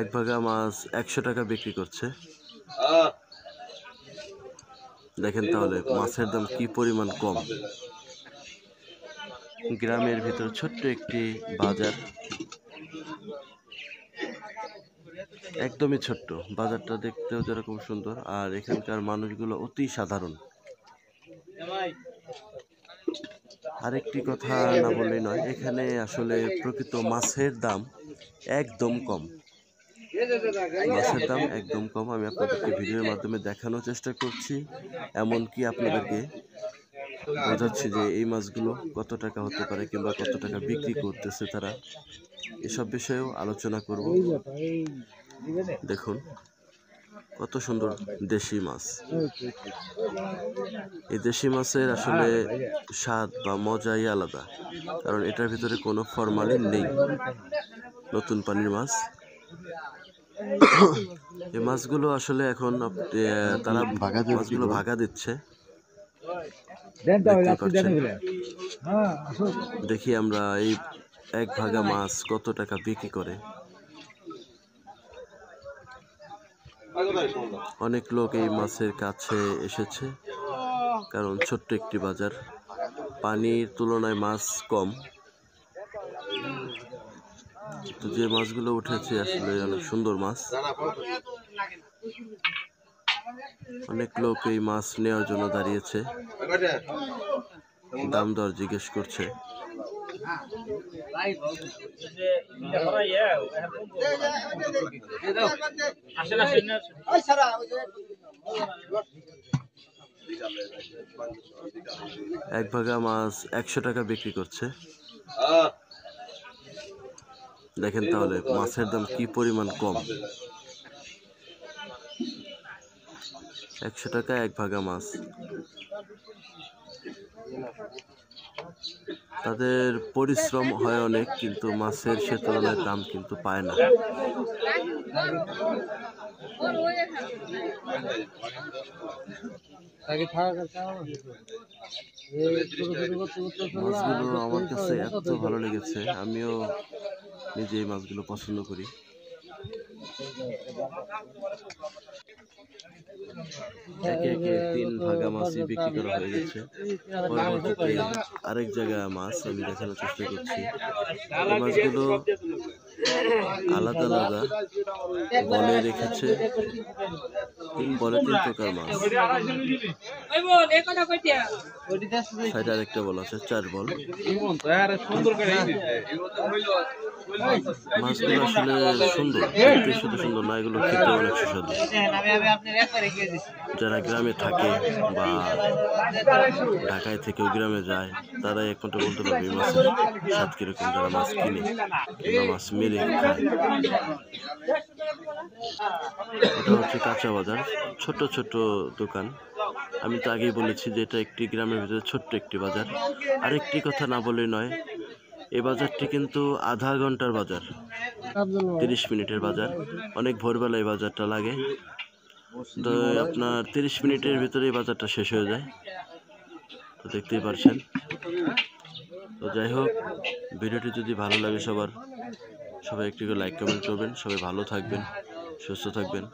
এক ভাগা মাছ 100 টাকা বিক্রি করছে। দেখেন তাহলে মাছের দাম কি পরিমাণ কম। গ্রামের ভিতর ছোট্ট একটি বাজার, একদমই ছোট্ট। বাজারটা দেখতেও যেরকম সুন্দর, আর এখানকার মানুষগুলো অতি সাধারণ। আরেকটি কথা না বললেই নয়, এখানে আসলে প্রকৃত মাছের দাম একদম কম। মাছের দাম একদম কম। আমি আপনাদেরকে ভিডিওর মাধ্যমে দেখানোর চেষ্টা করছি, এমনকি আপনাদেরকে বোঝাচ্ছি যে এই মাছগুলো কত টাকা হতে পারে কিংবা কত টাকা বিক্রি করতেছে তারা, এসব বিষয়েও আলোচনা করব। দেখুন কত সুন্দর দেশি মাছ। এই দেশি মাছের আসলে স্বাদ বা মজাই আলাদা, কারণ এটার ভিতরে কোনো ফরমালিন নেই। নতুন পানির মাছ। এই মাছগুলো আসলে এখন তারা মাছগুলো ভাগা দিচ্ছে। দেখি আমরা এই এক ভাগা মাছ কত টাকা বিক্রি করে। অনেক লোক এই মাছের কাছে এসেছে, কারণ ছোট্ট একটি বাজার, পানির তুলনায় মাছ কম। তো যে মাছগুলো উঠেছে আসলে অনেক সুন্দর মাছ। অনেক লোক এই মাছ নেওয়ার জন্য দাঁড়িয়েছে, দাম দর জিজ্ঞেস করছে। এক ভাগা মাছ 100 টাকা বিক্রি করছে। দেখেন তাহলে মাছের দাম কি পরিমাণ কম। 100 টাকা এক ভাগা মাছ। তাদের পরিশ্রম হয় অনেক, কিন্তু মাছের সে তুলনায় দাম কিন্তু পায় না। মাছগুলো আমার কাছে এত ভালো লেগেছে, আমিও নিজে এই মাছগুলো পছন্দ করি। একে একে 3 ভাগা মাছই বিক্রি করা হয়ে গেছে। পরবর্তীতে আরেক জায়গায় মাছ আমি দেখানোর চেষ্টা করছি। এই মাছগুলো আলাদা আলাদা বলে রেখেছে। 3 প্রকার মাছ। সাইডে আরেকটা বল আছে, 4 বল। মাছগুলো আসলে সুন্দর, শুধু সুন্দর না, এগুলো খেতে অনেক সুস্বাদু। যারা গ্রামে থাকে বা ঢাকায় থেকেও গ্রামে যায়, তারাই একমাত্র বলতে পারবে মাছের স্বাদ কিরকম, যারা মাছ কিনে কিংবা মাছ মেরে খায়। এটা হচ্ছে কাঁচা বাজার, ছোট ছোট দোকান। আমি তো আগেই বলেছি যে এটা একটি গ্রামের ভিতরে ছোট্ট একটি বাজার। আরেকটি কথা না বলে নয়, এই বাজারটি কিন্তু আধা ঘন্টার বাজার, 30 মিনিটের বাজার। অনেক ভোরবেলা এই বাজারটা লাগে, তো আপনার 30 মিনিটের ভিতরে এই বাজারটা শেষ হয়ে যায়। তো দেখতেই পারছেন। তো যাই হোক, ভিডিওটি যদি ভালো লাগে সবাই একটু লাইক কমেন্ট করবেন। সবাই ভালো থাকবেন, সুস্থ থাকবেন।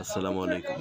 আসসালামু আলাইকুম।